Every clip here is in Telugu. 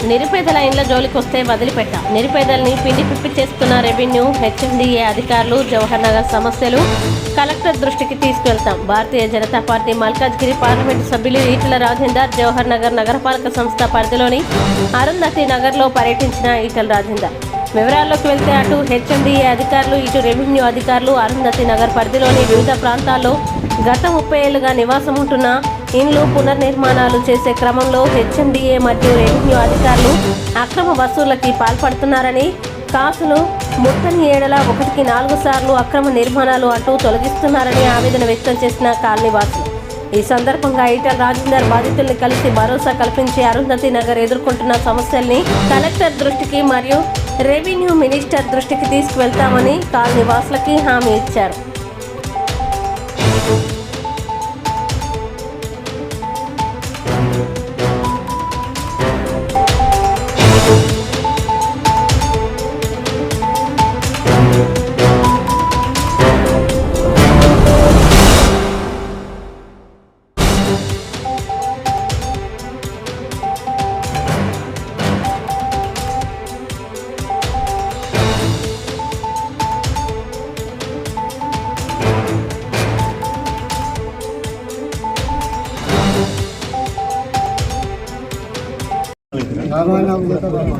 నిరుపేదల ఇండ్ల జోలికొస్తే వదిలిపెట్ట. నిరుపేదల్ని పిండి పిప్పి చేస్తున్న రెవెన్యూ, హెచ్ఎండిఏ అధికారులు, జవహర్ నగర్ సమస్యలు కలెక్టర్ దృష్టికి తీసుకువెళ్తాం. భారతీయ జనతా పార్టీ మల్కాజ్గిరి పార్లమెంటు సభ్యులు ఈటెల రాజేందర్ జవహర్ నగర్ నగరపాలక సంస్థ పరిధిలోని అరుంధతి నగర్లో పర్యటించిన ఈటెల రాజేందర్. వివరాల్లోకి వెళ్తే అటు హెచ్ఎండిఏ అధికారులు, ఇటు రెవెన్యూ అధికారులు అరుంధతి నగర్ పరిధిలోని వివిధ ప్రాంతాల్లో గత 30 ఏళ్లుగా నివాసం ఉంటున్న ఇండ్లు పునర్నిర్మాణాలు చేసే క్రమంలో హెచ్ఎండిఏ మరియు రెవెన్యూ అధికారులు అక్రమ వసూళ్లకి పాల్పడుతున్నారని, కాసులు ముట్టని ఏడల 1కి 4 సార్లు అక్రమ నిర్మాణాలు అంటూ తొలగిస్తున్నారని ఆవేదన వ్యక్తం చేసిన కాలనీవాసులు. ఈ సందర్భంగా ఈటెల రాజేందర్ బాధితుల్ని కలిసి భరోసా కల్పించి అరుంధతి నగర్ ఎదుర్కొంటున్న సమస్యల్ని కలెక్టర్ దృష్టికి మరియు రెవెన్యూ మినిస్టర్ దృష్టికి తీసుకువెళ్తామని కాలనీవాసులకి హామీ ఇచ్చారు.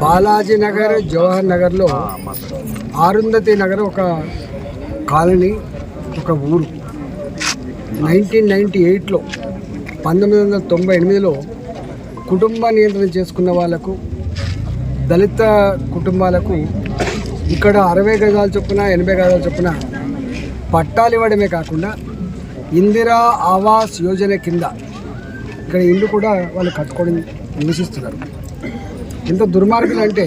బాలాజీ నగర్, జవహర్ నగర్లో అరుంధతి నగర్ ఒక కాలనీ, ఒక ఊరు. 1998లో 1998లో కుటుంబ నియంత్రణ చేసుకున్న వాళ్ళకు, దళిత కుటుంబాలకు ఇక్కడ 60 గజాల చొప్పున 80 గజాల చొప్పున పట్టాలు ఇవ్వడమే కాకుండా ఇందిరా ఆవాస్ యోజన కింద ఇక్కడ ఇల్లు కూడా వాళ్ళు కట్టుకొని నివసిస్తున్నారు. ఎంత దుర్మార్గులు అంటే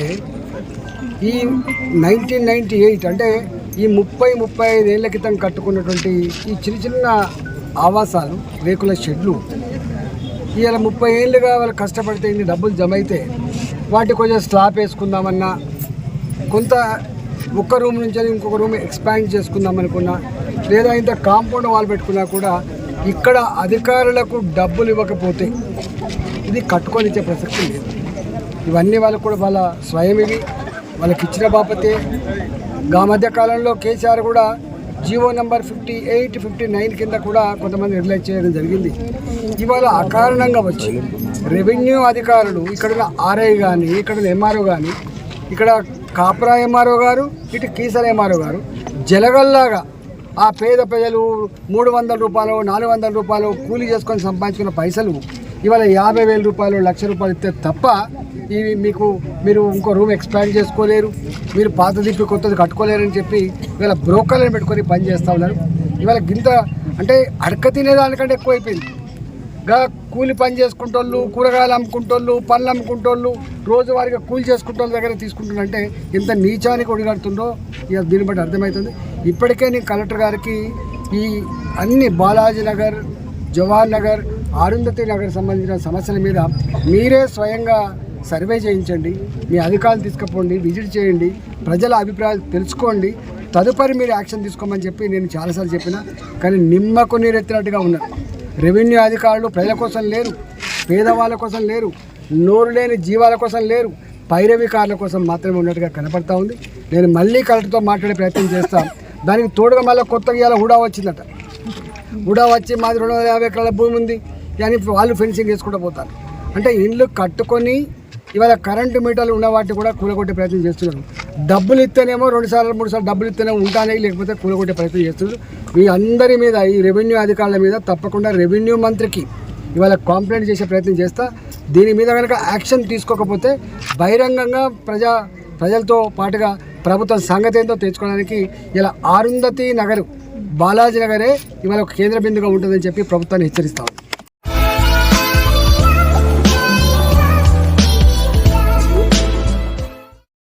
ఈ 1998 అంటే ఈ 30-35 ఏళ్ల క్రితం కట్టుకున్నటువంటి ఈ చిన్న చిన్న ఆవాసాలు, రేకుల షెడ్లు ఇలా 30 ఏళ్ళుగా వాళ్ళు కష్టపడితే ఇన్ని డబ్బులు జమ అయితే వాటి కొంచెం స్లాబ్ వేసుకుందామన్నా, కొంత ఒక్క రూమ్ నుంచి ఇంకొక రూమ్ ఎక్స్పాండ్ చేసుకుందామనుకున్నా, లేదా ఇంత కాంపౌండ్ వాల్ పెట్టుకున్నా కూడా ఇక్కడ అధికారులకు డబ్బులు ఇవ్వకపోతే ఇది కట్టుకొని ఇచ్చే ప్రసక్తి లేదు. ఇవన్నీ వాళ్ళకు కూడా వాళ్ళ స్వయం, ఇవి వాళ్ళకి ఇచ్చిన బాపతే. ఆ మధ్య కాలంలో కేసీఆర్ కూడా జీవో నెంబర్ 58, 59 కింద కూడా కొంతమంది రిలీజ్ చేయడం జరిగింది. ఇవాళ అకారణంగా వచ్చి రెవెన్యూ అధికారులు, ఇక్కడున్న ఆర్ఐ కానీ, ఇక్కడున్న ఎంఆర్ఓ కానీ, ఇక్కడ కాప్రా ఎంఆర్ఓ గారు, ఇటు కీసర ఎంఆర్ఓ గారు జలగల్లాగా ఆ పేద ప్రజలు 300 రూపాయలు 400 రూపాయలు కూలీ చేసుకొని సంపాదించుకున్న పైసలు ఇవాళ 50,000 రూపాయలు, 1,00,000 రూపాయలు ఇస్తే తప్ప ఇవి మీరు ఇంకో రూమ్ ఎక్స్పాండ్ చేసుకోలేరు, మీరు పాత దిప్పి కొత్తది కట్టుకోలేరని చెప్పి ఇవాళ బ్రోకర్లను పెట్టుకొని పని చేస్తూ ఉన్నారు. ఇవాళ గింత అంటే అడక తినేదానికంటే ఎక్కువైపోయింది. కూలి పని చేసుకుంటోళ్ళు, కూరగాయలు అమ్ముకుంటోళ్ళు, పళ్ళు అమ్ముకుంటోళ్ళు, రోజువారీగా కూలి చేసుకుంటోళ్ళ దగ్గర తీసుకుంటున్నారంటే ఎంత నీచానికి ఒడిగడుతుందో ఇక దీన్ని బట్టి అర్థమవుతుంది. ఇప్పటికే నేను కలెక్టర్ గారికి ఈ అన్ని బాలాజీ నగర్, జవహర్ నగర్, అరుంధతి నగర్ సంబంధించిన సమస్యల మీద మీరే స్వయంగా సర్వే చేయించండి, మీ అధికారులు తీసుకుపోండి, విజిట్ చేయండి, ప్రజల అభిప్రాయాలు తెలుసుకోండి, తదుపరి మీరు యాక్షన్ తీసుకోమని చెప్పి నేను చాలాసార్లు చెప్పినా కానీ నిమ్మకు నీరెత్తినట్టుగా ఉన్నారు. రెవెన్యూ అధికారులు ప్రజల కోసం లేరు, పేదవాళ్ళ కోసం లేరు, నోరు లేని జీవాల కోసం లేరు, పైరవికారుల కోసం మాత్రమే ఉన్నట్టుగా కనపడతా ఉంది. నేను మళ్ళీ కలెక్టర్తో మాట్లాడే ప్రయత్నం చేస్తాను. దానికి తోడుగా మళ్ళీ కొత్తగా ఇవాళ హుడా వచ్చిందట. హుడా వచ్చి మాది 250 ఎకరాల భూమి ఉంది కానీ వాళ్ళు ఫెన్సింగ్ వేసుకుంటూ పోతారు. అంటే ఇండ్లు కట్టుకొని ఇవాళ కరెంటు మీటర్లు ఉన్న వాటిని కూడా కూలగొట్టే ప్రయత్నం చేస్తున్నారు. డబ్బులు ఇస్తేనేమో 2 సార్లు 3 సార్లు డబ్బులు ఇస్తేనే ఉంటానే, లేకపోతే కూలగొట్టే ప్రయత్నం చేస్తున్నారు. ఈ అందరి మీద, ఈ రెవెన్యూ అధికారుల మీద తప్పకుండా రెవెన్యూ మంత్రికి ఇవాళ కంప్లైంట్ చేసే ప్రయత్నం చేస్తా. దీని మీద కనుక యాక్షన్ తీసుకోకపోతే బహిరంగంగా ప్రజలతో పాటుగా ప్రభుత్వం సంగతి ఏందో తెచ్చుకోవడానికి ఇలా అరుంధతి నగర్, బాలాజీ నగరే ఇవాళ ఒక కేంద్ర బిందుగా ఉంటుందని చెప్పి ప్రభుత్వాన్ని హెచ్చరిస్తాం.